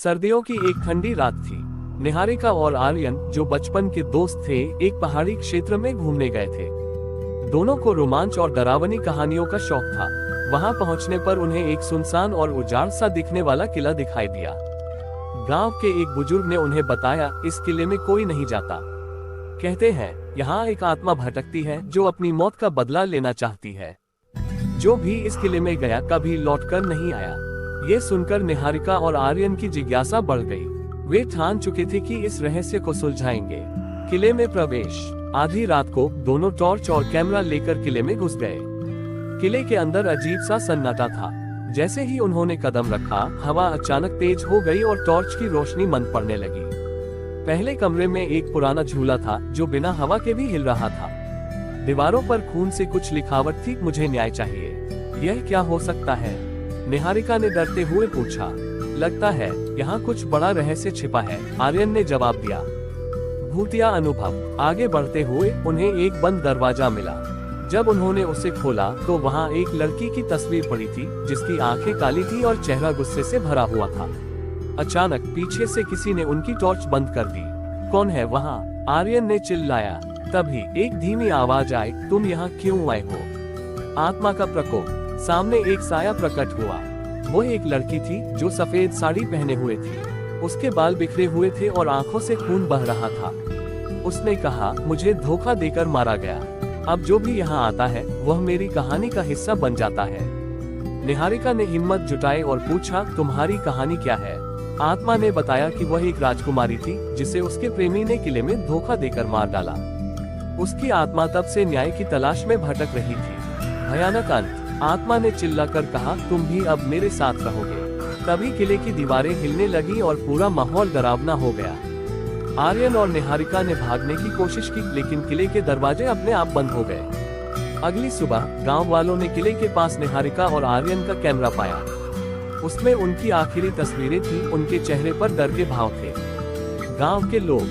सर्दियों की एक ठंडी रात थी। निहारिका और आर्यन, जो बचपन के दोस्त थे, एक पहाड़ी क्षेत्र में घूमने गए थे। दोनों को रोमांच और डरावनी कहानियों का शौक था। वहां पहुंचने पर उन्हें एक सुनसान और उजाड़ सा दिखने वाला किला दिखाई दिया। गांव के एक बुजुर्ग ने उन्हें बताया, इस किले में कोई नहीं जाता। कहते हैं यहाँ एक आत्मा भटकती है जो अपनी मौत का बदला लेना चाहती है। जो भी इस किले में गया कभी लौटकर नहीं आया। ये सुनकर निहारिका और आर्यन की जिज्ञासा बढ़ गई। वे ठान चुके थे कि इस रहस्य को सुलझाएंगे। किले में प्रवेश। आधी रात को दोनों टॉर्च और कैमरा लेकर किले में घुस गए। किले के अंदर अजीब सा सन्नाटा था। जैसे ही उन्होंने कदम रखा, हवा अचानक तेज हो गई और टॉर्च की रोशनी मंद पड़ने लगी। पहले कमरे में एक पुराना झूला था जो बिना हवा के भी हिल रहा था। दीवारों पर खून से कुछ लिखावट थी, मुझे न्याय चाहिए। यह क्या हो सकता है? निहारिका ने डरते हुए पूछा। लगता है यहाँ कुछ बड़ा रहस्य छिपा है, आर्यन ने जवाब दिया। भूतिया अनुभव। आगे बढ़ते हुए उन्हें एक बंद दरवाजा मिला। जब उन्होंने उसे खोला तो वहाँ एक लड़की की तस्वीर पड़ी थी, जिसकी आंखें काली थी और चेहरा गुस्से से भरा हुआ था। अचानक पीछे से किसी ने उनकी टॉर्च बंद कर दी। कौन है वहाँ? आर्यन ने चिल्लाया। तभी एक धीमी आवाज आई, तुम यहाँ क्यों आए हो? आत्मा का प्रकोप। सामने एक साया प्रकट हुआ। वो एक लड़की थी जो सफेद साड़ी पहने हुए थी। उसके बाल बिखरे हुए थे और आंखों से खून बह रहा था। उसने कहा, मुझे धोखा देकर मारा गया। अब जो भी यहाँ आता है वह मेरी कहानी का हिस्सा बन जाता है। निहारिका ने हिम्मत जुटाई और पूछा, तुम्हारी कहानी क्या है? आत्मा ने बताया कि वह एक राजकुमारी थी जिसे उसके प्रेमी ने किले में धोखा देकर मार डाला। उसकी आत्मा तब से न्याय की तलाश में भटक रही थी। भयानक अंत। आत्मा ने चिल्लाकर कहा, तुम भी अब मेरे साथ रहोगे। तभी किले की दीवारें हिलने लगी और पूरा माहौल डरावना हो गया। आर्यन और निहारिका ने भागने की कोशिश की, लेकिन किले के दरवाजे अपने आप बंद हो गए। अगली सुबह गांव वालों ने किले के पास निहारिका और आर्यन का कैमरा पाया। उसमें उनकी आखिरी तस्वीरें थी। उनके चेहरे पर डर के भाव थे। गांव के लोग